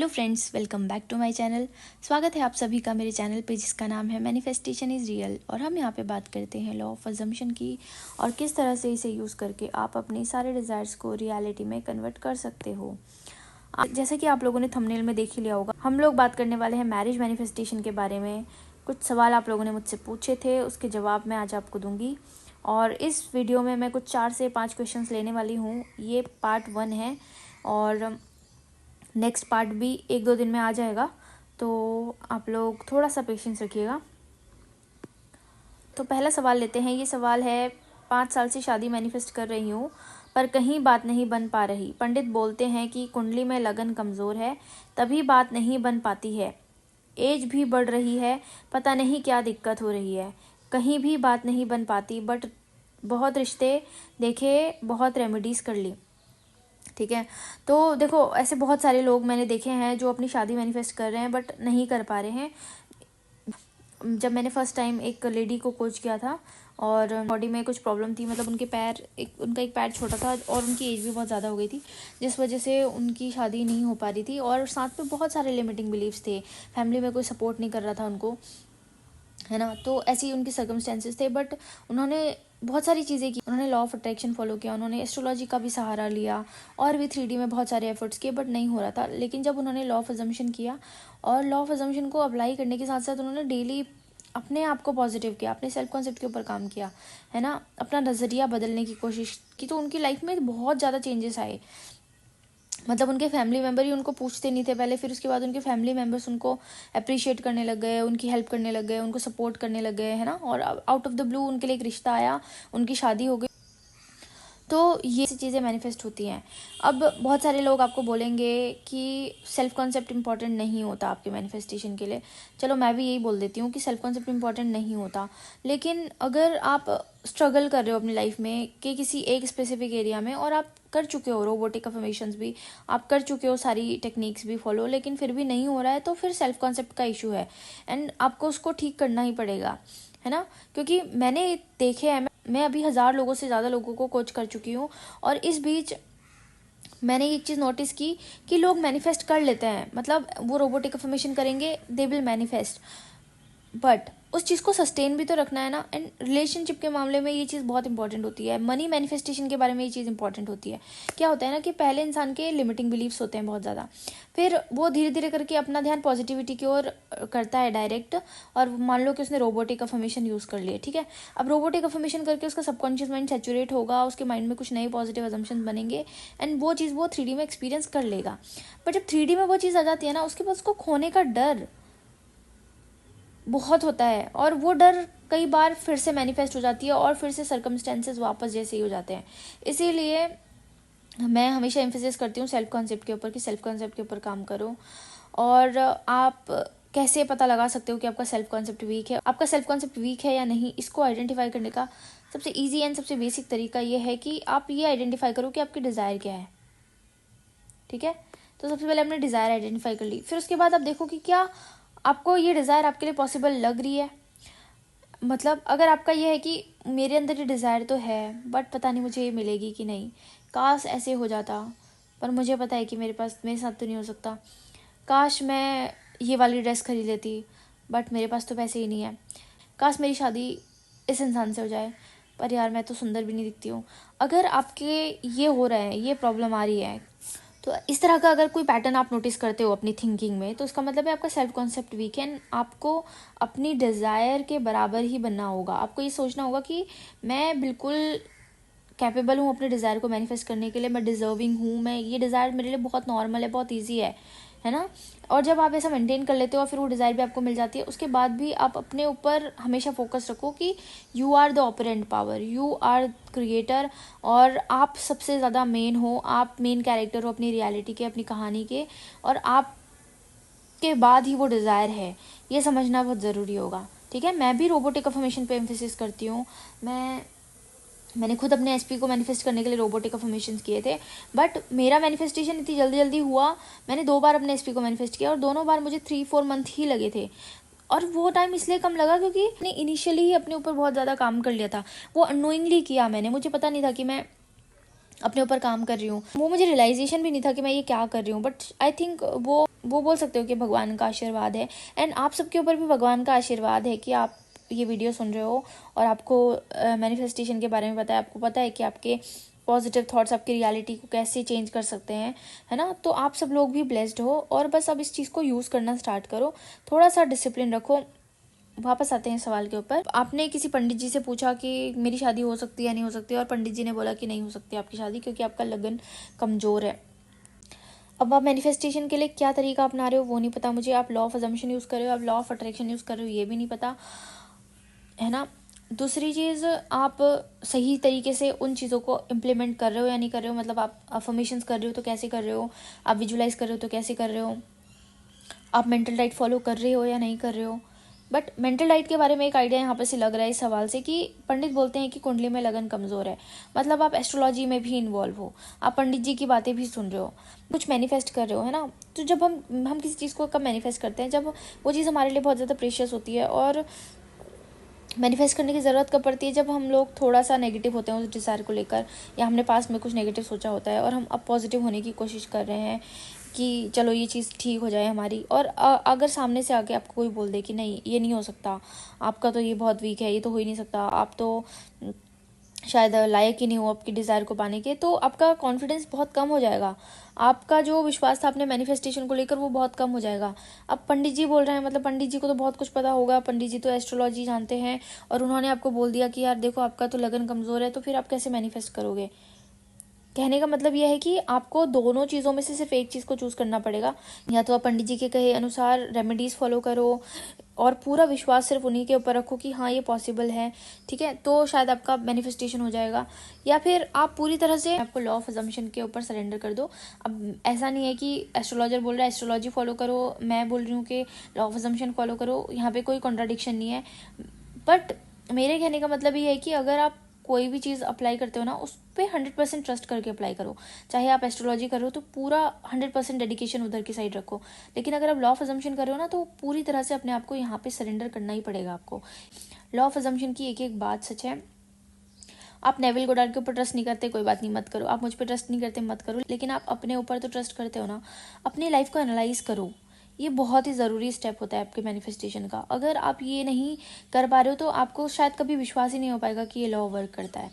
Hello friends, welcome back to my channel. स्वागत है आप सभी का मेरे चैनल पे जिसका नाम है मैनिफेस्टेशन इज़ रियल। और हम यहाँ पे बात करते हैं लॉ ऑफ अजम्पशन की और किस तरह से इसे यूज़ करके आप अपने सारे डिज़ायर्स को रियलिटी में कन्वर्ट कर सकते हो। जैसा कि आप लोगों ने थंबनेल में देख ही लिया होगा, हम लोग बात करने वाले हैं मैरिज मैनिफेस्टेशन के बारे में। कुछ सवाल आप लोगों ने मुझसे पूछे थे, उसके जवाब मैं आज आपको दूंगी। और इस वीडियो में मैं कुछ 4 से 5 क्वेश्चंस लेने वाली हूँ। ये पार्ट 1 है और नेक्स्ट पार्ट भी 1-2 दिन में आ जाएगा, तो आप लोग थोड़ा सा पेशेंस रखिएगा। तो पहला सवाल लेते हैं। ये सवाल है, 5 साल से शादी मैनिफेस्ट कर रही हूँ पर कहीं बात नहीं बन पा रही। पंडित बोलते हैं कि कुंडली में लगन कमज़ोर है, तभी बात नहीं बन पाती है। एज भी बढ़ रही है, पता नहीं क्या दिक्कत हो रही है। कहीं भी बात नहीं बन पाती, बट बहुत रिश्ते देखे, बहुत रेमेडीज़ कर ली। ठीक है, तो देखो ऐसे बहुत सारे लोग मैंने देखे हैं जो अपनी शादी मैनिफेस्ट कर रहे हैं बट नहीं कर पा रहे हैं। जब मैंने फर्स्ट टाइम एक लेडी को कोच किया था और बॉडी में कुछ प्रॉब्लम थी, मतलब उनका एक पैर छोटा था और उनकी एज भी बहुत ज़्यादा हो गई थी, जिस वजह से उनकी शादी नहीं हो पा रही थी। और साथ में बहुत सारे लिमिटिंग बिलीव्स थे, फैमिली में कोई सपोर्ट नहीं कर रहा था उनको, है ना। तो ऐसी उनकी सर्कमस्टेंसेस थे, बट उन्होंने बहुत सारी चीज़ें की। उन्होंने लॉ ऑफ अट्रैक्शन फॉलो किया, उन्होंने एस्ट्रोलॉजी का भी सहारा लिया और भी 3D में बहुत सारे एफर्ट्स किए, बट नहीं हो रहा था। लेकिन जब उन्होंने लॉ ऑफ अजम्पशन किया और लॉ ऑफ अजम्पशन को अप्लाई करने के साथ साथ उन्होंने डेली अपने आप को पॉजिटिव किया, अपने सेल्फ कॉन्सेप्ट के ऊपर काम किया, है ना, अपना नज़रिया बदलने की कोशिश की, तो उनकी लाइफ में बहुत ज़्यादा चेंजेस आए। मतलब उनके फैमिली मेम्बर ही उनको पूछते नहीं थे पहले, फिर उसके बाद उनके फैमिली मेम्बर्स उनको अप्रिशिएट करने लग गए, उनकी हेल्प करने लग गए, उनको सपोर्ट करने लग गए, है ना। और आउट ऑफ द ब्लू उनके लिए एक रिश्ता आया, उनकी शादी हो गई। तो ये चीज़ें मैनिफेस्ट होती हैं। अब बहुत सारे लोग आपको बोलेंगे कि सेल्फ कॉन्सेप्ट इंपॉर्टेंट नहीं होता आपके मैनिफेस्टेशन के लिए। चलो मैं भी यही बोल देती हूँ कि सेल्फ कॉन्सेप्ट इंपॉर्टेंट नहीं होता, लेकिन अगर आप स्ट्रगल कर रहे हो अपनी लाइफ में कि किसी एक स्पेसिफिक एरिया में और आप कर चुके हो रोबोटिक अफर्मेशंस भी, आप कर चुके हो सारी टेक्निक्स भी फॉलो, लेकिन फिर भी नहीं हो रहा है, तो फिर सेल्फ कॉन्सेप्ट का इशू है एंड आपको उसको ठीक करना ही पड़ेगा, है ना। क्योंकि मैंने देखे हैं, मैं अभी 1000 लोगों से ज़्यादा लोगों को कोच कर चुकी हूँ और इस बीच मैंने एक चीज़ नोटिस की कि लोग मैनिफेस्ट कर लेते हैं, मतलब वो रोबोटिक अफर्मेशन करेंगे, दे विल मैनिफेस्ट, बट उस चीज़ को सस्टेन भी तो रखना है ना। एंड रिलेशनशिप के मामले में ये चीज़ बहुत इंपॉर्टेंट होती है। मनी मैनिफेस्टेशन के बारे में ये चीज़ इंपॉर्टेंट होती है। क्या होता है ना कि पहले इंसान के लिमिटिंग बिलीव्स होते हैं बहुत ज़्यादा, फिर वो धीरे धीरे करके अपना ध्यान पॉजिटिविटी की ओर करता है डायरेक्ट। और मान लो कि उसने रोबोटिक अफर्मेशन यूज़ कर लिए, ठीक है। अब रोबोटिक अफर्मेशन करके उसका सबकॉन्शियस माइंड सैचुरेट होगा, उसके माइंड में कुछ नए पॉजिटिव अजम्पशन बनेंगे एंड वो चीज़ वो 3D में एक्सपीरियंस कर लेगा। बट जब 3D में वो चीज़ आ जाती है ना, उसके बाद उसको खोने का डर बहुत होता है और वो डर कई बार फिर से मैनिफेस्ट हो जाती है और फिर से सर्कमस्टेंसेस वापस जैसे ही हो जाते हैं। इसीलिए मैं हमेशा एम्फेसिस करती हूँ सेल्फ कॉन्सेप्ट के ऊपर कि सेल्फ कॉन्सेप्ट के ऊपर काम करो। और आप कैसे पता लगा सकते हो कि आपका सेल्फ कॉन्सेप्ट वीक है, आपका सेल्फ कॉन्सेप्ट वीक है या नहीं, इसको आइडेंटिफाई करने का सबसे ईजी एंड सबसे बेसिक तरीका ये है कि आप ये आइडेंटिफाई करो कि आपकी डिज़ायर क्या है, ठीक है। तो सबसे पहले आपने डिज़ायर आइडेंटिफाई कर ली, फिर उसके बाद आप देखो कि क्या आपको ये डिज़ायर आपके लिए पॉसिबल लग रही है। मतलब अगर आपका ये है कि मेरे अंदर ये डिज़ायर तो है बट पता नहीं मुझे ये मिलेगी कि नहीं, काश ऐसे हो जाता, पर मुझे पता है कि मेरे साथ तो नहीं हो सकता। काश मैं ये वाली ड्रेस खरीद लेती बट मेरे पास तो पैसे ही नहीं है। काश मेरी शादी इस इंसान से हो जाए, पर यार मैं तो सुंदर भी नहीं दिखती हूँ। अगर आपके ये हो रहा है, ये प्रॉब्लम आ रही है, तो इस तरह का अगर कोई पैटर्न आप नोटिस करते हो अपनी थिंकिंग में, तो उसका मतलब है आपका सेल्फ कॉन्सेप्ट वीक है। आपको अपनी डिज़ायर के बराबर ही बनना होगा। आपको ये सोचना होगा कि मैं बिल्कुल कैपेबल हूँ अपने डिज़ायर को मैनिफेस्ट करने के लिए, मैं डिज़र्विंग हूँ, मैं ये डिज़ायर मेरे लिए बहुत नॉर्मल है, बहुत ईजी है ना। और जब आप ऐसा मेंटेन कर लेते हो और फिर वो डिज़ायर भी आपको मिल जाती है, उसके बाद भी आप अपने ऊपर हमेशा फोकस रखो कि you are the operant power, you are creator, और आप सबसे ज़्यादा मेन हो, आप मेन कैरेक्टर हो अपनी रियलिटी के, अपनी कहानी के, और आप के बाद ही वो डिज़ायर है, ये समझना बहुत ज़रूरी होगा, ठीक है। मैं भी रोबोटिक अफर्मेशन पे एम्फेसिस करती हूँ। मैंने खुद अपने एसपी को मैनिफेस्ट करने के लिए रोबोटिक अफर्मेशंस किए थे, बट मेरा मैनिफेस्टेशन इतनी जल्दी जल्दी हुआ, मैंने 2 बार अपने एसपी को मैनिफेस्ट किया और दोनों बार मुझे 3-4 मंथ ही लगे थे। और वो टाइम इसलिए कम लगा क्योंकि मैंने इनिशियली ही अपने ऊपर बहुत ज़्यादा काम कर लिया था। वो अननोइंगली किया मैंने, मुझे पता नहीं था कि मैं अपने ऊपर काम कर रही हूँ। वो मुझे रियलाइजेशन भी नहीं था कि मैं ये क्या कर रही हूँ, बट आई थिंक वो बोल सकते हो कि भगवान का आशीर्वाद है। एंड आप सबके ऊपर भी भगवान का आशीर्वाद है कि आप ये वीडियो सुन रहे हो और आपको मैनिफेस्टेशन के बारे में पता है, आपको पता है कि आपके पॉजिटिव थॉट्स आपकी रियलिटी को कैसे चेंज कर सकते हैं, है ना। तो आप सब लोग भी ब्लेस्ड हो और बस अब इस चीज़ को यूज़ करना स्टार्ट करो, थोड़ा सा डिसिप्लिन रखो। वापस आते हैं सवाल के ऊपर। आपने किसी पंडित जी से पूछा कि मेरी शादी हो सकती है या नहीं हो सकती, और पंडित जी ने बोला कि नहीं हो सकती आपकी शादी क्योंकि आपका लगन कमज़ोर है। अब आप मैनिफेस्टेशन के लिए क्या तरीका अपना रहे हो वो नहीं पता मुझे, आप लॉ ऑफ अजम्पशन यूज़ कर रहे हो, आप लॉ ऑफ अट्रैक्शन यूज़ कर रहे हो, ये भी नहीं पता, है ना। दूसरी चीज़, आप सही तरीके से उन चीज़ों को इम्प्लीमेंट कर रहे हो या नहीं कर रहे हो, मतलब आप अफर्मेशंस कर रहे हो तो कैसे कर रहे हो, आप विजुलाइज कर रहे हो तो कैसे कर रहे हो, आप मेंटल डाइट फॉलो कर रहे हो या नहीं कर रहे हो। बट मेंटल डाइट के बारे में एक आइडिया यहाँ पे से लग रहा है इस सवाल से कि पंडित बोलते हैं कि कुंडली में लगन कमज़ोर है, मतलब आप एस्ट्रोलॉजी में भी इन्वॉल्व हो, आप पंडित जी की बातें भी सुन रहे हो, कुछ मैनिफेस्ट कर रहे हो, है ना। तो जब हम किसी चीज़ को कब मैनिफेस्ट करते हैं, जब वो चीज़ हमारे लिए बहुत ज़्यादा प्रेशियस होती है। और मैनिफेस्ट करने की ज़रूरत कब पड़ती है, जब हम लोग थोड़ा सा नेगेटिव होते हैं उस डिज़ायर को लेकर, या हमने पास्ट में कुछ नेगेटिव सोचा होता है और हम अब पॉजिटिव होने की कोशिश कर रहे हैं कि चलो ये चीज़ ठीक हो जाए हमारी। और अगर सामने से आके आपको कोई बोल दे कि नहीं ये नहीं हो सकता, आपका तो ये बहुत वीक है, ये तो हो ही नहीं सकता, आप तो शायद लायक ही नहीं हो आपकी डिज़ायर को पाने के, तो आपका कॉन्फिडेंस बहुत कम हो जाएगा, आपका जो विश्वास था अपने मैनिफेस्टेशन को लेकर वो बहुत कम हो जाएगा। अब पंडित जी बोल रहे हैं, मतलब पंडित जी को तो बहुत कुछ पता होगा, पंडित जी तो एस्ट्रोलॉजी जानते हैं, और उन्होंने आपको बोल दिया कि यार देखो आपका तो लगन कमज़ोर है, तो फिर आप कैसे मैनिफेस्ट करोगे। कहने का मतलब यह है कि आपको दोनों चीज़ों में से सिर्फ एक चीज़ को चूज़ करना पड़ेगा, या तो आप पंडित जी के कहे अनुसार रेमेडीज़ फॉलो करो और पूरा विश्वास सिर्फ उन्हीं के ऊपर रखो कि हाँ ये पॉसिबल है, ठीक है, तो शायद आपका मैनिफेस्टेशन हो जाएगा। या फिर आप पूरी तरह से आपको लॉ ऑफ अजम्पशन के ऊपर सरेंडर कर दो। अब ऐसा नहीं है कि एस्ट्रोलॉजर बोल रहा है एस्ट्रोलॉजी फॉलो करो, मैं बोल रही हूँ कि लॉ ऑफ अजम्पशन फॉलो करो, यहाँ पे कोई कॉन्ट्राडिक्शन नहीं है। बट मेरे कहने का मतलब ये है कि अगर आप कोई भी चीज़ अप्लाई करते हो ना, उस पर 100% ट्रस्ट करके अप्लाई करो। चाहे आप एस्ट्रोलॉजी कर रहे हो तो पूरा 100% डेडिकेशन उधर की साइड रखो, लेकिन अगर आप लॉ ऑफ अजम्पशन कर रहे हो ना तो पूरी तरह से अपने आप को यहाँ पे सरेंडर करना ही पड़ेगा आपको। लॉ ऑफ अजम्पशन की एक एक बात सच है। आप नेविल गोडार्ड के ऊपर ट्रस्ट नहीं करते, कोई बात नहीं, मत करो। आप मुझ पर ट्रस्ट नहीं करते, मत करो, लेकिन आप अपने ऊपर तो ट्रस्ट करते हो ना। अपनी लाइफ को एनालाइज करो, ये बहुत ही ज़रूरी स्टेप होता है आपके मैनिफेस्टेशन का। अगर आप ये नहीं कर पा रहे हो तो आपको शायद कभी विश्वास ही नहीं हो पाएगा कि ये लॉ वर्क करता है।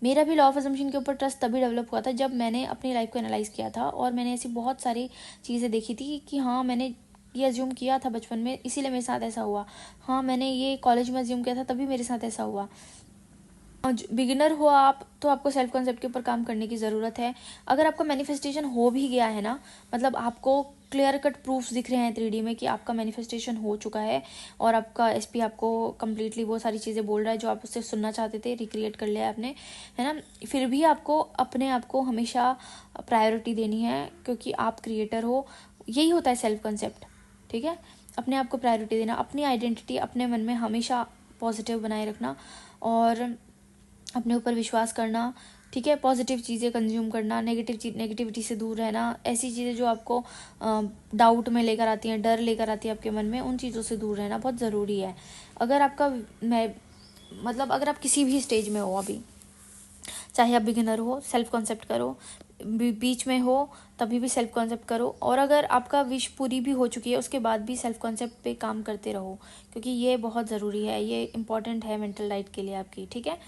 मेरा भी लॉ ऑफ अजम्पशन के ऊपर ट्रस्ट तभी डेवलप हुआ था जब मैंने अपनी लाइफ को एनालाइज किया था, और मैंने ऐसी बहुत सारी चीज़ें देखी थी कि हाँ मैंने ये अज्यूम किया था बचपन में, इसीलिए मेरे साथ ऐसा हुआ। हाँ मैंने ये कॉलेज में अज्यूम किया था, तभी मेरे साथ ऐसा हुआ। बिगिनर हो आप तो आपको सेल्फ कॉन्सेप्ट के ऊपर काम करने की ज़रूरत है। अगर आपका मैनिफेस्टेशन हो भी गया है ना, मतलब आपको क्लियर कट प्रूफ्स दिख रहे हैं 3D में कि आपका मैनिफेस्टेशन हो चुका है, और आपका एसपी आपको कम्प्लीटली वो सारी चीज़ें बोल रहा है जो आप उससे सुनना चाहते थे, रिक्रिएट कर लिया आपने, है ना। फिर भी आपको अपने आप को हमेशा प्रायोरिटी देनी है क्योंकि आप क्रिएटर हो। यही होता है सेल्फ कॉन्सेप्ट, ठीक है। अपने आप को प्रायोरिटी देना, अपनी आइडेंटिटी अपने मन में हमेशा पॉजिटिव बनाए रखना, और अपने ऊपर विश्वास करना, ठीक है। पॉजिटिव चीज़ें कंज्यूम करना, नेगेटिविटी से दूर रहना, ऐसी चीज़ें जो आपको डाउट में लेकर आती हैं, डर लेकर आती है आपके मन में, उन चीज़ों से दूर रहना बहुत ज़रूरी है। अगर आपका मतलब अगर आप किसी भी स्टेज में हो अभी, चाहे आप बिगिनर हो सेल्फ कॉन्सेप्ट करो, बीच में हो तभी भी सेल्फ कॉन्सेप्ट करो, और अगर आपका विश पूरी भी हो चुकी है उसके बाद भी सेल्फ कॉन्सेप्ट पे काम करते रहो, क्योंकि ये बहुत ज़रूरी है, ये इंपॉर्टेंट है मेंटल डाइट के लिए आपकी, ठीक है।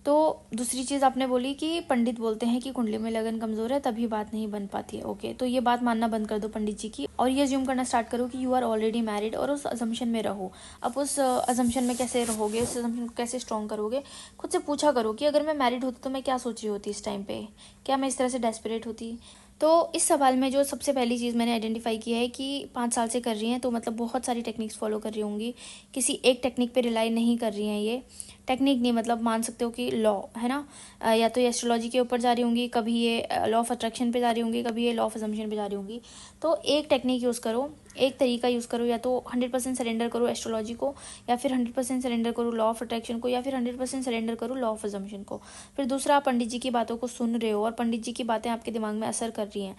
तो दूसरी चीज़ आपने बोली कि पंडित बोलते हैं कि कुंडली में लगन कमज़ोर है तभी बात नहीं बन पाती है। ओके, तो ये बात मानना बंद कर दो पंडित जी की, और ये अज्यूम करना स्टार्ट करो कि यू आर ऑलरेडी मैरिड, और उस अजम्पशन में रहो। अब उस अजम्पशन में कैसे रहोगे, उस अजम्पशन को कैसे स्ट्रॉन्ग करोगे, खुद से पूछा करो कि अगर मैं मैरिड होती तो मैं क्या सोच रही होती इस टाइम पे, क्या मैं इस तरह से डेस्परेट होती। तो इस सवाल में जो सबसे पहली चीज़ मैंने आइडेंटिफाई की है कि 5 साल से कर रही हैं तो मतलब बहुत सारी टेक्निक्स फॉलो कर रही होंगी, किसी एक टेक्निक पे रिलाई नहीं कर रही हैं। ये टेक्निक नहीं, मतलब मान सकते हो कि लॉ है ना, या तो ये एस्ट्रोलॉजी के ऊपर जा रही होंगी, कभी ये लॉ ऑफ अट्रैक्शन पे जा रही होंगी, कभी ये लॉ ऑफ अजम्पशन पे जा रही होंगी। तो एक टेक्निक यूज़ करो, एक तरीका यूज़ करो, या तो 100% सरेंडर करो एस्ट्रोलॉजी को, या फिर 100% सरेंडर करो लॉ ऑफ अट्रैक्शन को, या फिर 100% सरेंडर करो लॉ ऑफ अजम्पशन को। फिर दूसरा, आप पंडित जी की बातों को सुन रहे हो और पंडित जी की बातें आपके दिमाग में असर कर रही हैं,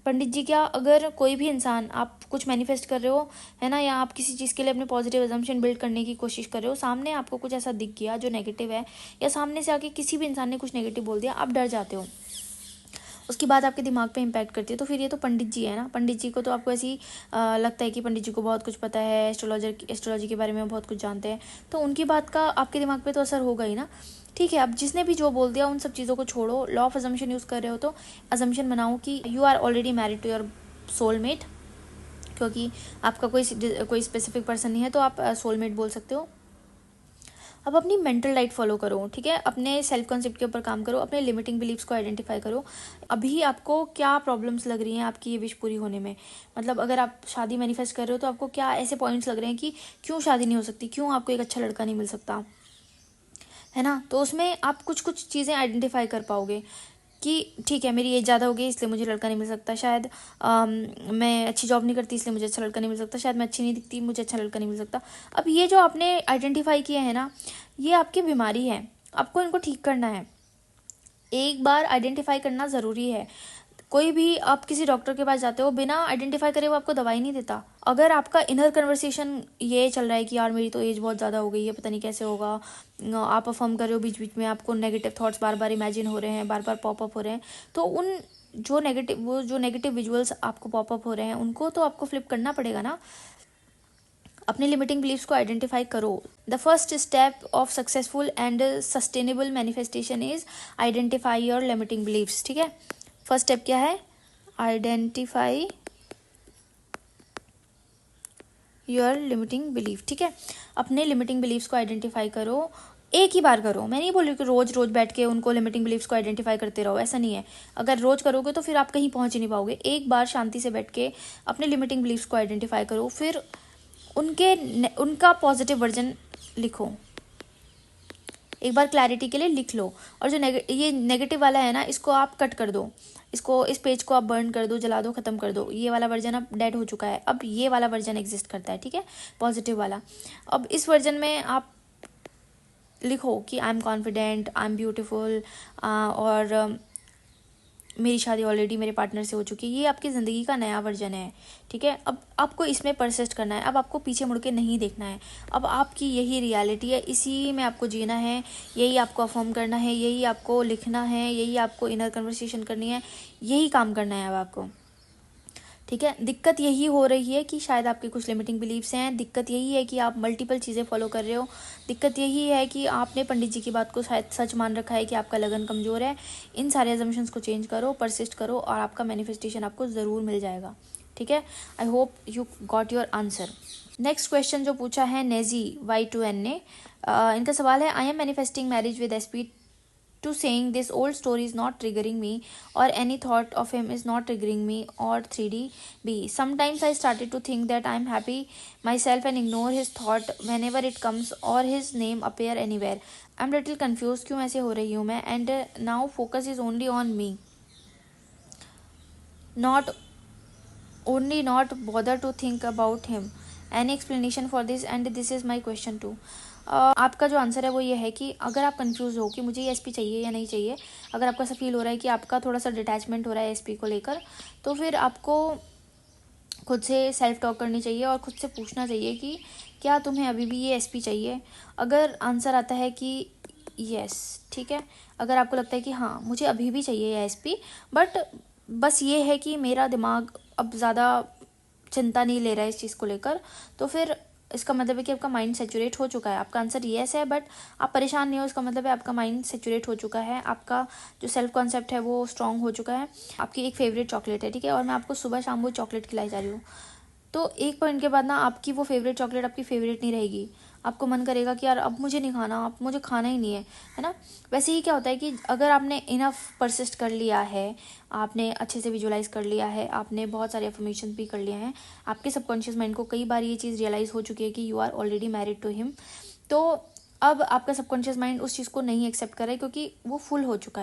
पंडित जी क्या, अगर कोई भी इंसान, आप कुछ मैनिफेस्ट कर रहे हो है ना, या आप किसी चीज़ के लिए अपने पॉजिटिव अजम्पशन बिल्ड करने की कोशिश कर रहे हो, सामने आपको कुछ ऐसा दिख गया जो नेगेटिव है, या सामने से आके किसी भी इंसान ने कुछ नेगेटिव बोल दिया, आप डर जाते हो, उसकी बात आपके दिमाग पे इम्पैक्ट करती है, तो फिर ये तो पंडित जी है ना। पंडित जी को तो आपको ऐसे ही लगता है कि पंडित जी को बहुत कुछ पता है, एस्ट्रोलॉजी के बारे में बहुत कुछ जानते हैं, तो उनकी बात का आपके दिमाग पे तो असर होगा ही ना। ठीक है, अब जिसने भी जो बोल दिया उन सब चीज़ों को छोड़ो, लॉ ऑफ अजम्पशन यूज़ कर रहे हो तो अजम्पशन बनाओ कि you are already married to your soulmate, क्योंकि आपका कोई स्पेसिफिक पर्सन नहीं है, तो आप सोलमेट बोल सकते हो। अब अपनी मेंटल डाइट फॉलो करो, ठीक है, अपने सेल्फ कॉन्सेप्ट के ऊपर काम करो, अपने लिमिटिंग बिलीव्स को आइडेंटिफाई करो। अभी आपको क्या प्रॉब्लम्स लग रही हैं आपकी ये विश पूरी होने में, मतलब अगर आप शादी मैनिफेस्ट कर रहे हो तो आपको क्या ऐसे पॉइंट्स लग रहे हैं कि क्यों शादी नहीं हो सकती, क्यों आपको एक अच्छा लड़का नहीं मिल सकता, है ना। तो उसमें आप कुछ कुछ चीज़ें आइडेंटिफाई कर पाओगे कि ठीक है, मेरी एज ज़्यादा हो गई इसलिए मुझे लड़का नहीं मिल सकता, शायद मैं अच्छी जॉब नहीं करती इसलिए मुझे अच्छा लड़का नहीं मिल सकता, शायद मैं अच्छी नहीं दिखती मुझे अच्छा लड़का नहीं मिल सकता। अब ये जो आपने आइडेंटिफाई किए हैं ना, ये आपकी बीमारी है, आपको इनको ठीक करना है। एक बार आइडेंटिफाई करना ज़रूरी है। कोई भी आप किसी डॉक्टर के पास जाते हो, बिना आइडेंटिफाई करे वो आपको दवाई नहीं देता। अगर आपका इनर कन्वर्सेशन ये चल रहा है कि यार मेरी तो एज बहुत ज़्यादा हो गई है, पता नहीं कैसे होगा, आप अफर्म कर रहे हो, बीच बीच में आपको नेगेटिव थॉट्स बार बार इमेजिन हो रहे हैं, बार बार पॉपअप हो रहे हैं, तो उन जो नेगेटिव विजुअल्स आपको पॉपअप हो रहे हैं उनको तो आपको फ्लिप करना पड़ेगा ना। अपने लिमिटिंग बिलीव्स को आइडेंटिफाई करो। The first step of successful and sustainable manifestation is identify your limiting beliefs, ठीक है। फर्स्ट स्टेप क्या है, आइडेंटिफाई योर लिमिटिंग बिलीफ, ठीक है। अपने लिमिटिंग बिलीव्स को आइडेंटिफाई करो, एक ही बार करो, मैं नहीं बोल रही कि रोज रोज बैठ के उनको लिमिटिंग बिलीव्स को आइडेंटिफाई करते रहो, ऐसा नहीं है। अगर रोज करोगे तो फिर आप कहीं पहुंच ही नहीं पाओगे। एक बार शांति से बैठ के अपने लिमिटिंग बिलीव्स को आइडेंटिफाई करो, फिर उनका पॉजिटिव वर्जन लिखो, एक बार क्लैरिटी के लिए लिख लो। और जो ये नेगेटिव वाला है ना, इसको आप कट कर दो, इसको इस पेज को आप बर्न कर दो, जला दो, खत्म कर दो। ये वाला वर्जन अब डेड हो चुका है, अब ये वाला वर्जन एग्जिस्ट करता है, ठीक है, पॉजिटिव वाला। अब इस वर्जन में आप लिखो कि I am confident, I am beautiful, और मेरी शादी ऑलरेडी मेरे पार्टनर से हो चुकी है। ये आपकी ज़िंदगी का नया वर्जन है, ठीक है। अब आपको इसमें परसिस्ट करना है, अब आपको पीछे मुड़ के नहीं देखना है। अब आपकी यही रियलिटी है, इसी में आपको जीना है, यही आपको अफर्म करना है, यही आपको लिखना है, यही आपको इनर कन्वर्सेशन करनी है, यही काम करना है अब आपको, ठीक है। दिक्कत यही हो रही है कि शायद आपके कुछ लिमिटिंग बिलीव्स हैं, दिक्कत यही है कि आप मल्टीपल चीज़ें फॉलो कर रहे हो, दिक्कत यही है कि आपने पंडित जी की बात को शायद सच मान रखा है कि आपका लगन कमज़ोर है। इन सारे अजम्पशंस को चेंज करो, परसिस्ट करो, और आपका मैनिफेस्टेशन आपको ज़रूर मिल जाएगा, ठीक है। I hope you got your answer. Next question जो पूछा है नेजी Y2N ने, इनका सवाल है, I am manifesting marriage with SP to saying this old story is not triggering me, or any thought of him is not triggering me, or 3D sometimes I started to think that I'm happy myself and ignore his thought whenever it comes, or his name appear anywhere. I'm little confused क्यों ऐसे हो रही हूँ मैं, and now focus is only on me, not not bother to think about him. Any explanation for this, and this is my question too. आपका जो answer है वो ये है कि अगर आप कंफ्यूज हो कि मुझे ये SP चाहिए या नहीं चाहिए, अगर आपको ऐसा फील हो रहा है कि आपका थोड़ा सा डिटैचमेंट हो रहा है SP को लेकर, तो फिर आपको खुद से सेल्फ टॉक करनी चाहिए और खुद से पूछना चाहिए कि क्या तुम्हें अभी भी ये SP चाहिए। अगर आंसर आता है कि यस, ठीक है, अगर आपको लगता है कि हाँ मुझे अभी भी चाहिए ये SP, बट बस ये है कि मेरा दिमाग अब ज़्यादा चिंता नहीं ले रहा है इस चीज़ को लेकर, तो फिर इसका मतलब है कि आपका माइंड सेचुरेट हो चुका है। आपका आंसर येस है, बट आप परेशान नहीं हो, इसका मतलब है आपका माइंड सेचुरेट हो चुका है, आपका जो सेल्फ कॉन्सेप्ट है वो स्ट्रांग हो चुका है। आपकी एक फेवरेट चॉकलेट है, ठीक है, और मैं आपको सुबह शाम वो चॉकलेट खिलाई जा रही हूँ, तो एक पॉइंट के बाद ना आपकी वो फेवरेट चॉकलेट आपकी फेवरेट नहीं रहेगी। आपको मन करेगा कि यार अब मुझे नहीं खाना, अब मुझे खाना ही नहीं है ना। वैसे ही क्या होता है कि अगर आपने इनफ परसिस्ट कर लिया है, आपने अच्छे से विजुलाइज कर लिया है, आपने बहुत सारे अफर्मेशन भी कर लिए हैं, आपके सबकॉन्शियस माइंड को कई बार ये चीज़ रियलाइज़ हो चुकी है कि you are already married to him, तो अब आपका सबकॉन्शियस माइंड उस चीज़ को नहीं एक्सेप्ट कर रहा है क्योंकि वो फुल हो चुका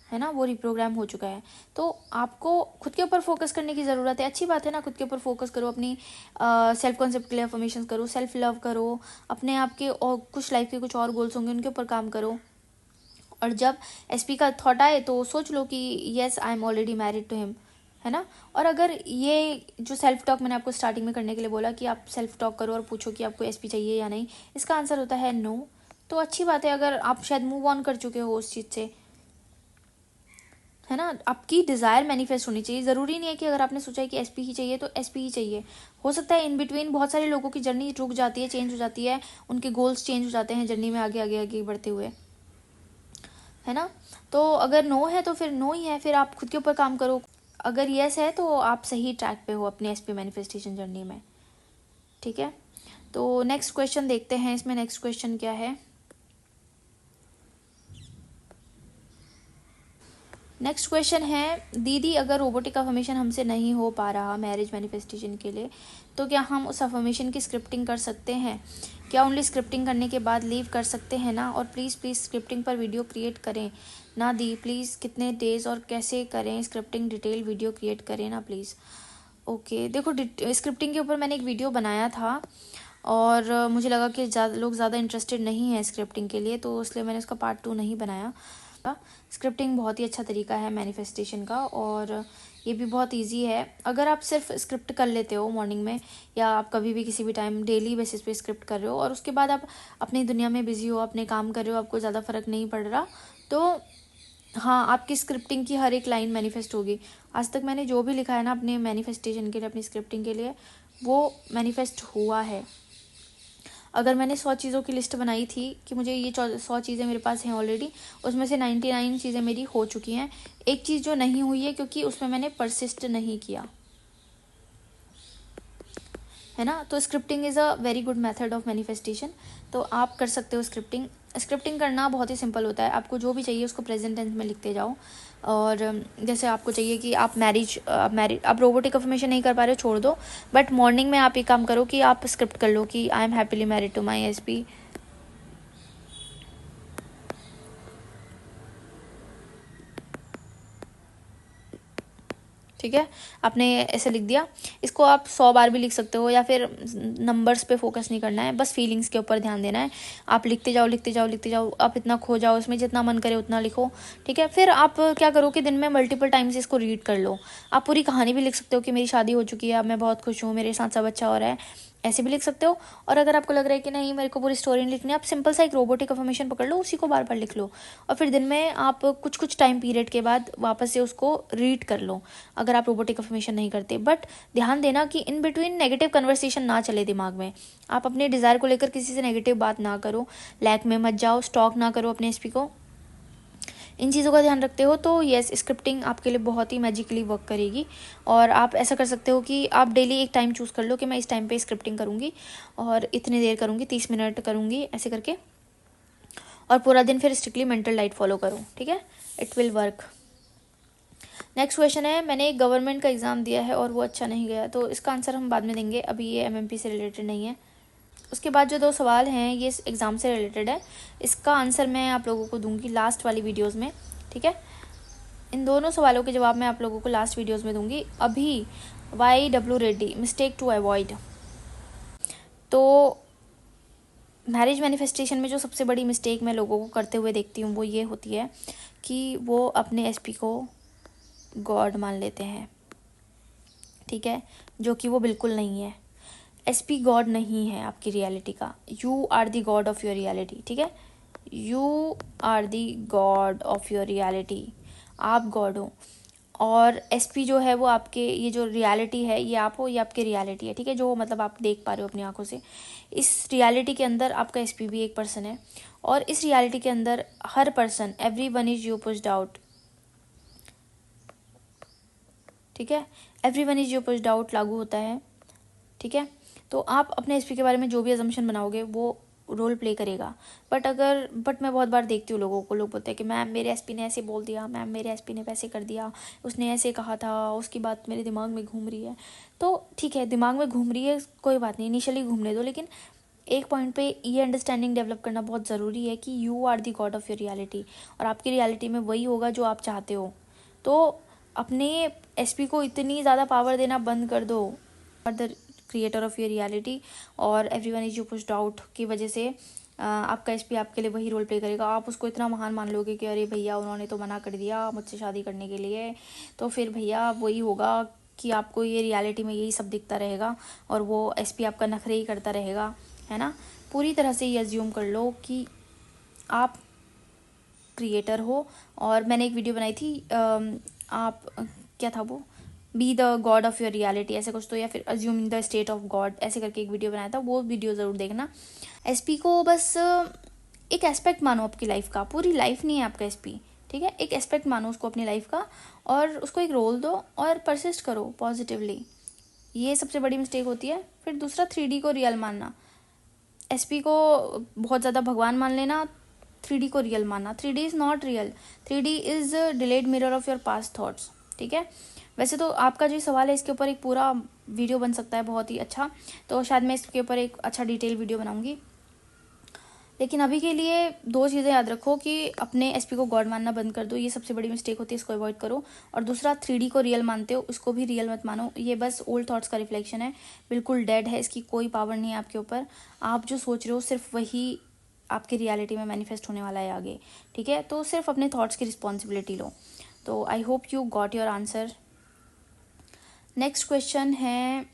है ना, वो रिप्रोग्राम हो चुका है। तो आपको खुद के ऊपर फोकस करने की ज़रूरत है। अच्छी बात है ना, खुद के ऊपर फोकस करो, अपनी सेल्फ कॉन्सेप्ट के लिए अफर्मेशन करो, सेल्फ लव करो, अपने आप के और कुछ लाइफ के कुछ और गोल्स होंगे उनके ऊपर काम करो। और जब SP का थॉट आए तो सोच लो कि yes I am already married to him, है ना। और अगर ये जो सेल्फ टॉक मैंने आपको स्टार्टिंग में करने के लिए बोला कि आप सेल्फ टॉक करो और पूछो कि आपको एसपी चाहिए या नहीं, इसका आंसर होता है नो, तो अच्छी बात है अगर आप शायद मूव ऑन कर चुके हो उस चीज़ से, है ना। आपकी डिज़ायर मैनिफेस्ट होनी चाहिए। ज़रूरी नहीं है कि अगर आपने सोचा है कि एसपी ही चाहिए तो एसपी ही चाहिए। हो सकता है इन बिटवीन बहुत सारे लोगों की जर्नी रुक जाती है, चेंज हो जाती है, उनके गोल्स चेंज हो जाते हैं जर्नी में आगे आगे आगे बढ़ते हुए, है ना। तो अगर नो है तो फिर नो ही है, फिर आप खुद के ऊपर काम करो। अगर यस है तो आप सही ट्रैक पे हो अपनी एसपी मैनिफेस्टेशन जर्नी में, ठीक है। तो नेक्स्ट क्वेश्चन देखते हैं, इसमें नेक्स्ट क्वेश्चन क्या है। नेक्स्ट क्वेश्चन है, दीदी अगर रोबोटिक अफर्मेशन हमसे नहीं हो पा रहा मैरिज मैनिफेस्टेशन के लिए, तो क्या हम उस अफर्मेशन की स्क्रिप्टिंग कर सकते हैं? क्या ओनली स्क्रिप्टिंग करने के बाद लीव कर सकते हैं ना? और प्लीज़ प्लीज़ स्क्रिप्टिंग पर वीडियो क्रिएट करें ना दी, प्लीज़ कितने डेज़ और कैसे करें स्क्रिप्टिंग, डिटेल वीडियो क्रिएट करें ना प्लीज़। ओके, देखो स्क्रिप्टिंग के ऊपर मैंने एक वीडियो बनाया था और मुझे लगा कि लोग ज़्यादा इंटरेस्टेड नहीं हैं स्क्रिप्टिंग के लिए, तो इसलिए मैंने उसका पार्ट 2 नहीं बनाया। स्क्रिप्टिंग बहुत ही अच्छा तरीका है मैनिफेस्टेशन का और ये भी बहुत इजी है। अगर आप सिर्फ स्क्रिप्ट कर लेते हो मॉर्निंग में, या आप कभी भी किसी भी टाइम डेली बेसिस पे स्क्रिप्ट कर रहे हो और उसके बाद आप अपनी दुनिया में बिजी हो, अपने काम कर रहे हो, आपको ज़्यादा फ़र्क नहीं पड़ रहा, तो हाँ, आपकी स्क्रिप्टिंग की हर एक लाइन मैनिफेस्ट होगी। आज तक मैंने जो भी लिखा है ना अपने मैनिफेस्टेशन के लिए, अपनी स्क्रिप्टिंग के लिए, वो मैनिफेस्ट हुआ है। अगर मैंने 100 चीज़ों की लिस्ट बनाई थी कि मुझे ये 100 चीज़ें मेरे पास हैं ऑलरेडी, उसमें से 99 चीज़ें मेरी हो चुकी हैं। एक चीज़ जो नहीं हुई है क्योंकि उसमें मैंने परसिस्ट नहीं किया, है ना। तो scripting is a very good method of manifestation. तो आप कर सकते हो स्क्रिप्टिंग। स्क्रिप्टिंग करना बहुत ही सिंपल होता है। आपको जो भी चाहिए उसको प्रेजेंट टेंस में लिखते जाओ। और जैसे आपको चाहिए कि आप आप रोबोटिक अफर्मेशन नहीं कर पा रहे हो, छोड़ दो, बट मॉर्निंग में आप एक काम करो कि आप स्क्रिप्ट कर लो कि I am happily married to my SP. ठीक है, आपने ऐसे लिख दिया। इसको आप 100 बार भी लिख सकते हो, या फिर नंबर्स पे फोकस नहीं करना है, बस फीलिंग्स के ऊपर ध्यान देना है। आप लिखते जाओ लिखते जाओ लिखते जाओ, आप इतना खो जाओ उसमें, जितना मन करे उतना लिखो, ठीक है। फिर आप क्या करो कि दिन में मल्टीपल टाइम्स इसको रीड कर लो। आप पूरी कहानी भी लिख सकते हो कि मेरी शादी हो चुकी है, अब मैं बहुत खुश हूँ, मेरे साथ सब अच्छा हो रहा है, ऐसे भी लिख सकते हो। और अगर आपको लग रहा है कि नहीं मेरे को पूरी स्टोरी नहीं लिखनी है, आप सिंपल सा एक रोबोटिक अफर्मेशन पकड़ लो, उसी को बार बार लिख लो, और फिर दिन में आप कुछ कुछ टाइम पीरियड के बाद वापस से उसको रीड कर लो, अगर आप रोबोटिक अफर्मेशन नहीं करते। बट ध्यान देना कि इन बिटवीन नेगेटिव कन्वर्सेशन ना चले दिमाग में। आप अपने डिज़ायर को लेकर किसी से नेगेटिव बात ना करो, लैक में मत जाओ, स्टॉक ना करो अपने एसपी को। इन चीज़ों का ध्यान रखते हो तो यस, स्क्रिप्टिंग आपके लिए बहुत ही मैजिकली वर्क करेगी। और आप ऐसा कर सकते हो कि आप डेली एक टाइम चूज़ कर लो कि मैं इस टाइम पे स्क्रिप्टिंग करूँगी और इतनी देर करूँगी, 30 मिनट करूँगी, ऐसे करके, और पूरा दिन फिर स्ट्रिक्टली मेंटल डाइट फॉलो करो, ठीक है। It will work. Next question है, मैंने एक गवर्नमेंट का एग्ज़ाम दिया है और वो अच्छा नहीं गया, तो इसका आंसर हम बाद में देंगे, अभी ये एमएमपी से रिलेटेड नहीं है। उसके बाद जो 2 सवाल हैं ये एग्ज़ाम से रिलेटेड है, इसका आंसर मैं आप लोगों को दूंगी लास्ट वाली वीडियोस में, ठीक है। इन दोनों सवालों के जवाब मैं आप लोगों को लास्ट वीडियोस में दूंगी। अभी YW रेड्डी, मिस्टेक टू अवॉइड। तो मैरिज मैनिफेस्टेशन में जो सबसे बड़ी मिस्टेक मैं लोगों को करते हुए देखती हूँ वो ये होती है कि वो अपने एसपी को गॉड मान लेते हैं, ठीक है, जो कि वो बिल्कुल नहीं है। एसपी गॉड नहीं है आपकी रियलिटी का, you are the god of your reality, ठीक है। You are the god of your reality, आप गॉड हो। और एसपी जो है वो आपके, ये जो रियलिटी है ये आप हो, ये आपकी रियलिटी है, ठीक है, जो मतलब आप देख पा रहे हो अपनी आंखों से। इस रियलिटी के अंदर आपका एसपी भी एक पर्सन है, और इस रियलिटी के अंदर हर person, every one is you pushed out, ठीक है। Every one is you pushed out लागू होता है, ठीक है। तो आप अपने एसपी के बारे में जो भी अजम्पशन बनाओगे वो रोल प्ले करेगा। बट मैं बहुत बार देखती हूँ लोगों को, लोग बोलते हैं कि मैम मेरे एसपी ने ऐसे बोल दिया, मैम मेरे एसपी ने वैसे कर दिया, उसने ऐसे कहा था, उसकी बात मेरे दिमाग में घूम रही है। तो ठीक है, दिमाग में घूम रही है, कोई बात नहीं, इनिशियली घूमने दो, लेकिन एक पॉइंट पे ये अंडरस्टैंडिंग डेवलप करना बहुत ज़रूरी है कि you are the god of your reality, और आपकी रियलिटी में वही होगा जो आप चाहते हो। तो अपने एसपी को इतनी ज़्यादा पावर देना बंद कर दो, the creator of your reality, और everyone is you pushed out की वजह से आपका एसपी आपके लिए वही रोल प्ले करेगा, आप उसको इतना महान मान लोगे कि अरे भैया उन्होंने तो मना कर दिया मुझसे शादी करने के लिए, तो फिर भैया वही होगा कि आपको ये रियलिटी में यही सब दिखता रहेगा और वो एसपी आपका नखरे ही करता रहेगा, है ना। पूरी तरह से ये अज्यूम कर लो कि आप क्रिएटर हो। और मैंने एक वीडियो बनाई थी, आप क्या था वो, be the god of your reality ऐसे कुछ तो, या फिर assume the state of God ऐसे करके एक वीडियो बनाया था, वो वीडियो ज़रूर देखना। एसपी को बस एक एस्पेक्ट मानो आपकी लाइफ का, पूरी लाइफ नहीं है आपका एसपी, ठीक है। एक एस्पेक्ट मानो उसको अपनी लाइफ का और उसको एक रोल दो और परसिस्ट करो पॉजिटिवली, ये सबसे बड़ी मिस्टेक होती है। फिर दूसरा 3D को रियल मानना, एसपी को बहुत ज़्यादा भगवान मान लेना, 3D को रियल मानना। 3D is not real, 3D is delayed mirror of your past thoughts, ठीक है। वैसे तो आपका जो सवाल है इसके ऊपर एक पूरा वीडियो बन सकता है बहुत ही अच्छा, तो शायद मैं इसके ऊपर एक अच्छा डिटेल वीडियो बनाऊंगी। लेकिन अभी के लिए 2 चीज़ें याद रखो कि अपने एसपी को गॉड मानना बंद कर दो, ये सबसे बड़ी मिस्टेक होती है, इसको अवॉइड करो। और दूसरा 3D को रियल मानते हो, उसको भी रियल मत मानो, ये बस ओल्ड थॉट्स का रिफ्लेक्शन है, बिल्कुल डेड है, इसकी कोई पावर नहीं है आपके ऊपर। आप जो सोच रहे हो सिर्फ वही आपकी रियलिटी में मैनिफेस्ट होने वाला है आगे, ठीक है। तो सिर्फ अपने थॉट्स की रिस्पॉन्सिबिलिटी लो। तो I hope you got your answer. Next question है,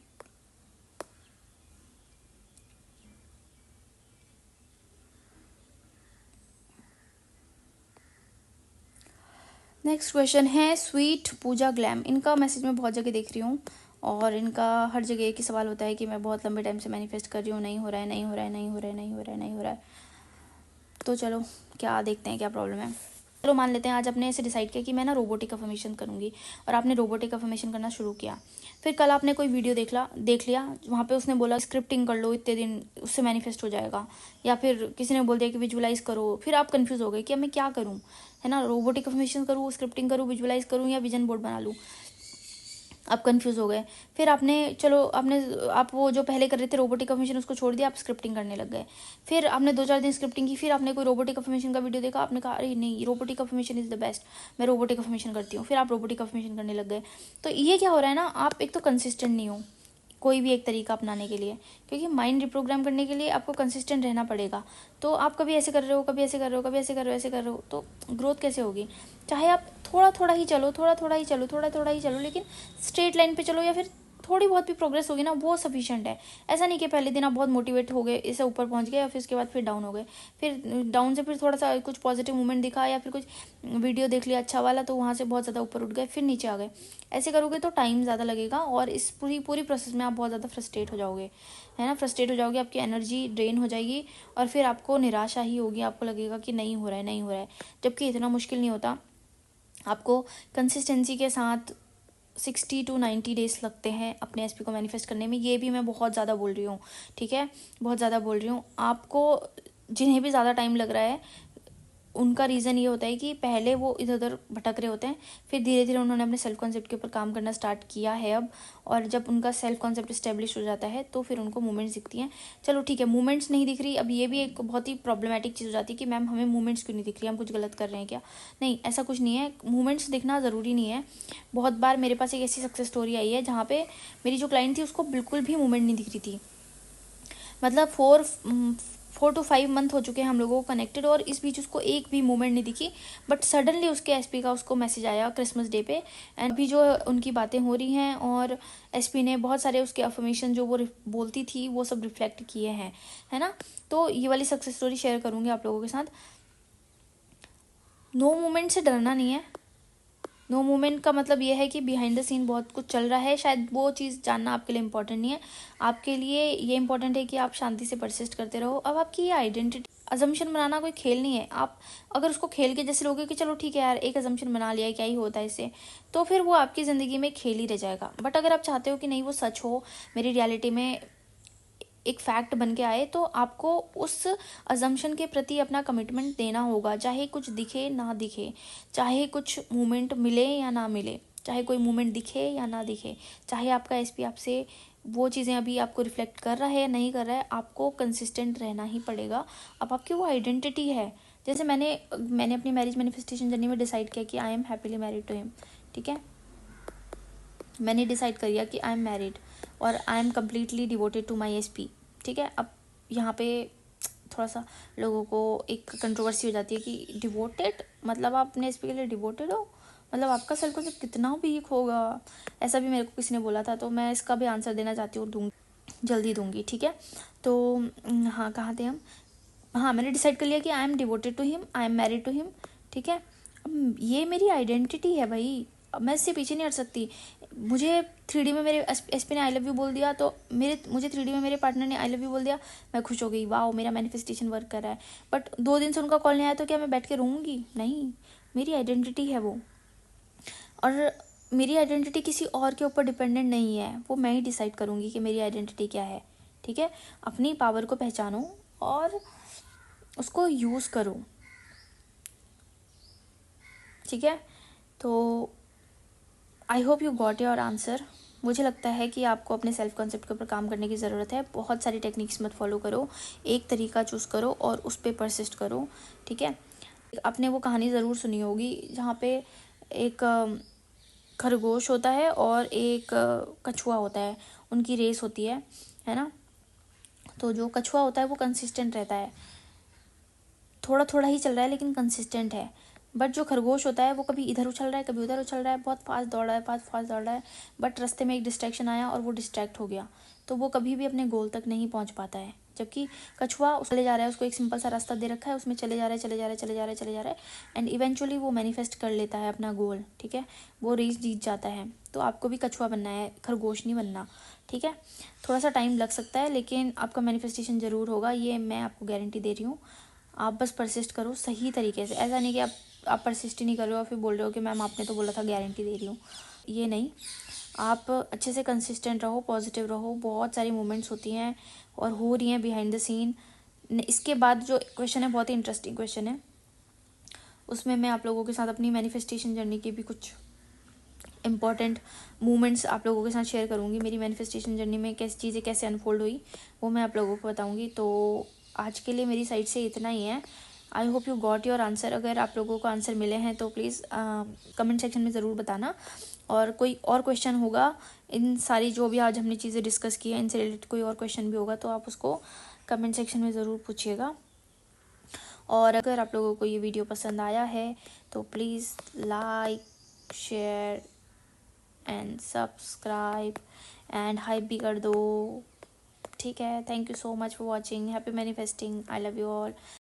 स्वीट पूजा ग्लैम। इनका मैसेज मैं बहुत जगह देख रही हूँ और इनका हर जगह एक ही सवाल होता है कि मैं बहुत लंबे टाइम से मैनिफेस्ट कर रही हूँ, नहीं हो रहा है, नहीं हो रहा है, नहीं हो रहा है, नहीं हो रहा है, नहीं हो रहा है। तो चलो क्या देखते हैं क्या प्रॉब्लम है। चलो मान लेते हैं आज आपने ऐसे डिसाइड किया कि मैं ना रोबोटिक अफर्मेशन करूँगी, और आपने रोबोटिक अफर्मेशन करना शुरू किया। फिर कल आपने कोई वीडियो देख लिया, वहाँ पे उसने बोला स्क्रिप्टिंग कर लो इतने दिन, उससे मैनिफेस्ट हो जाएगा। या फिर किसी ने बोल दिया कि विजुअलाइज करो, फिर आप कंफ्यूज हो गए कि अब मैं क्या करूँ, है ना, रोबोटिक अफर्मेशन करूँ, स्क्रिप्टिंग करूँ, विजुअलाइज करूँ, या विजन बोर्ड बना लूँ। आप कंफ्यूज हो गए। फिर आप वो जो पहले कर रहे थे रोबोटिक अफर्मेशन उसको छोड़ दिया, आप स्क्रिप्टिंग करने लग गए। फिर आपने 2-4 दिन स्क्रिप्टिंग की, फिर आपने कोई रोबोटिक अफर्मेशन का वीडियो देखा, आपने कहा अरे नहीं robotic affirmation is the best, मैं रोबोटिक अफर्मेशन करती हूँ। फिर आप रोबोटिक अफर्मेशन करने लग गए। तो ये क्या हो रहा है ना, आप एक तो कंसिस्टेंट नहीं हो कोई भी एक तरीका अपनाने के लिए, क्योंकि माइंड रिप्रोग्राम करने के लिए आपको कंसिस्टेंट रहना पड़ेगा। तो आप कभी ऐसे कर रहे हो, कभी ऐसे कर रहे हो, कभी ऐसे कर रहे हो, ऐसे कर रहे हो, तो ग्रोथ कैसे होगी। चाहे आप थोड़ा थोड़ा ही चलो, थोड़ा थोड़ा ही चलो, थोड़ा थोड़ा ही चलो, लेकिन स्ट्रेट लाइन पे चलो, या फिर थोड़ी बहुत भी प्रोग्रेस होगी ना वो सफिशिएंट है। ऐसा नहीं कि पहले दिन आप बहुत मोटिवेट हो गए, इससे ऊपर पहुंच गए, और फिर उसके बाद फिर डाउन हो गए, फिर डाउन से फिर थोड़ा सा कुछ पॉजिटिव मूवमेंट दिखा या फिर कुछ वीडियो देख लिया अच्छा वाला, तो वहाँ से बहुत ज़्यादा ऊपर उठ गए, फिर नीचे आ गए। ऐसे करोगे तो टाइम ज़्यादा लगेगा और इस पूरी पूरी प्रोसेस में आप बहुत ज़्यादा फ्रस्ट्रेट हो जाओगे, है ना। फ्रस्ट्रेट हो जाओगे, आपकी एनर्जी ड्रेन हो जाएगी और फिर आपको निराशा ही होगी, आपको लगेगा कि नहीं हो रहा है, नहीं हो रहा है। जबकि इतना मुश्किल नहीं होता। आपको कंसिस्टेंसी के साथ 60 to 90 डेज लगते हैं अपने एसपी को मैनिफेस्ट करने में। ये भी मैं बहुत ज़्यादा बोल रही हूँ, ठीक है, बहुत ज़्यादा बोल रही हूँ। आपको जिन्हें भी ज़्यादा टाइम लग रहा है उनका रीज़न ये होता है कि पहले वो इधर उधर भटक रहे होते हैं, फिर धीरे धीरे उन्होंने अपने सेल्फ कॉन्सेप्ट के ऊपर काम करना स्टार्ट किया है अब। और जब उनका सेल्फ कॉन्सेप्ट इस्टेब्लिश हो जाता है तो फिर उनको मूवमेंट्स दिखती हैं। चलो ठीक है, मूवमेंट्स नहीं दिख रही, अब ये भी एक बहुत ही प्रॉब्लमेटिक चीज़ हो जाती है कि मैम हमें मूवमेंट्स क्यों नहीं दिख रही, हम कुछ गलत कर रहे हैं क्या। नहीं, ऐसा कुछ नहीं है, मूवमेंट्स दिखना ज़रूरी नहीं है। बहुत बार मेरे पास एक ऐसी सक्सेस स्टोरी आई है जहाँ पे मेरी जो क्लाइंट थी उसको बिल्कुल भी मूवमेंट नहीं दिख रही थी। मतलब 4 to 5 मंथ हो चुके हैं हम लोगों को कनेक्टेड, और इस बीच उसको एक भी मूवमेंट नहीं दिखी। बट सडनली उसके एसपी का उसको मैसेज आया क्रिसमस डे पे, एंड अभी जो उनकी बातें हो रही हैं और एसपी ने बहुत सारे उसके अफर्मेशन जो वो बोलती थी वो सब रिफ्लेक्ट किए हैं, है ना। तो ये वाली सक्सेस स्टोरी शेयर करूँगी आप लोगों के साथ। नो मूवमेंट से डरना नहीं है। नो मूवमेंट का मतलब ये है कि बिहाइंड द सीन बहुत कुछ चल रहा है, शायद वो चीज़ जानना आपके लिए इंपॉर्टेंट नहीं है। आपके लिए ये इंपॉर्टेंट है कि आप शांति से परसिस्ट करते रहो। अब आपकी ये आइडेंटिटी, अजम्पशन बनाना कोई खेल नहीं है। आप अगर उसको खेल के जैसे लोगे कि चलो ठीक है यार एक अजम्पशन बना लिया, क्या ही होता है इससे, तो फिर वो आपकी ज़िंदगी में खेल ही रह जाएगा। बट अगर आप चाहते हो कि नहीं वो सच हो, मेरी रियलिटी में एक फैक्ट बन के आए, तो आपको उस अजम्पशन के प्रति अपना कमिटमेंट देना होगा, चाहे कुछ दिखे ना दिखे, चाहे कुछ मूवमेंट मिले या ना मिले, चाहे कोई मूवमेंट दिखे या ना दिखे, चाहे आपका एसपी आपसे वो चीज़ें अभी आपको रिफ्लेक्ट कर रहा है या नहीं कर रहा है, आपको कंसिस्टेंट रहना ही पड़ेगा। अब आपकी वो आइडेंटिटी है। जैसे मैंने अपनी मैरिज मैनिफेस्टेशन जर्नी में डिसाइड किया कि I am happily married to him, ठीक है, मैंने डिसाइड कर लिया कि आई एम मैरिड और I am completely devoted to my SP, ठीक है। अब यहाँ पे थोड़ा सा लोगों को एक कंट्रोवर्सी हो जाती है कि डिवोटेड मतलब आप अपने एसपी के लिए डिवोटेड हो, मतलब आपका सेल्फ कॉन्सेप्ट कितना वीक होगा, ऐसा भी मेरे को किसी ने बोला था। तो मैं इसका भी आंसर देना चाहती हूँ, दूँगी, जल्दी दूँगी, ठीक है। तो हाँ, कहाँ थे हम? हाँ, मैंने डिसाइड कर लिया कि I am devoted to him, I am married to him, ठीक है। अब ये मेरी आइडेंटिटी है भाई, अब मैं इससे पीछे नहीं हट सकती। मुझे 3D में मेरे एसपी ने आई लव यू बोल दिया, तो मुझे 3D में मेरे पार्टनर ने आई लव यू बोल दिया, मैं खुश हो गई, वाह मेरा मैनिफेस्टेशन वर्क कर रहा है। बट 2 दिन से उनका कॉल नहीं आया तो क्या मैं बैठ के रोऊंगी? नहीं, मेरी आइडेंटिटी है वो, और मेरी आइडेंटिटी किसी और के ऊपर डिपेंडेंट नहीं है, वो मैं ही डिसाइड करूँगी कि मेरी आइडेंटिटी क्या है, ठीक है। अपनी पावर को पहचानो और उसको यूज़ करो, ठीक है। तो I hope you got your answer. मुझे लगता है कि आपको अपने सेल्फ कॉन्सेप्ट के ऊपर काम करने की ज़रूरत है। बहुत सारी टेक्निक्स मत फॉलो करो, एक तरीका चूज़ करो और उस पर परसिस्ट करो, ठीक है। आपने वो कहानी ज़रूर सुनी होगी जहाँ पे एक खरगोश होता है और एक कछुआ होता है, उनकी रेस होती है ना। तो जो कछुआ होता है वो कंसिस्टेंट रहता है, थोड़ा थोड़ा ही चल रहा है लेकिन कंसिस्टेंट है। बट जो खरगोश होता है वो कभी इधर उछल रहा है, कभी उधर उछल रहा है, बहुत फास्ट दौड़ रहा है, फास्ट दौड़ रहा है, बट रास्ते में एक डिस्ट्रैक्शन आया और वो डिस्ट्रैक्ट हो गया, तो वो कभी भी अपने गोल तक नहीं पहुंच पाता है। जबकि कछुआ चले जा रहा है, उसको एक सिंपल सा रास्ता दे रखा है, उसमें चले जा रहा है, चले जा रहा है, चले जा रहा है, चले जा रहा है, एंड इवेंचुअली वो मैनिफेस्ट कर लेता है अपना गोल, ठीक है। वो रेस जीत जाता है। तो आपको भी कछुआ बनना है, खरगोश नहीं बनना, ठीक है। थोड़ा सा टाइम लग सकता है लेकिन आपका मैनिफेस्टेशन ज़रूर होगा, ये मैं आपको गारंटी दे रही हूँ। आप बस परसिस्ट करो सही तरीके से, ऐसा नहीं कि आप परसिस्ट ही नहीं कर रहे हो और फिर बोल रहे हो कि मैम आपने तो बोला था गारंटी दे रही हूँ, ये नहीं। आप अच्छे से कंसिस्टेंट रहो, पॉजिटिव रहो, बहुत सारी मूवमेंट्स होती हैं और हो रही हैं बिहाइंड द सीन। इसके बाद जो क्वेश्चन है बहुत ही इंटरेस्टिंग क्वेश्चन है, उसमें मैं आप लोगों के साथ अपनी मैनिफेस्टेशन जर्नी की भी कुछ इम्पॉर्टेंट मूवमेंट्स आप लोगों के साथ शेयर करूँगी। मेरी मैनिफेस्टेशन जर्नी में कैसी चीज़ें कैसे अनफोल्ड हुई वो मैं आप लोगों को बताऊँगी। तो आज के लिए मेरी साइड से इतना ही है। I hope you got your answer. अगर आप लोगों को आंसर मिले हैं तो प्लीज़ कमेंट सेक्शन में ज़रूर बताना, और कोई और क्वेश्चन होगा, इन सारी जो भी आज हमने चीज़ें डिस्कस की हैं इनसे रिलेटेड कोई और क्वेश्चन भी होगा तो आप उसको कमेंट सेक्शन में ज़रूर पूछिएगा। और अगर आप लोगों को ये वीडियो पसंद आया है तो please like, share and subscribe and hype भी कर दो, ठीक है। Thank you so much for watching. Happy manifesting. I love you all.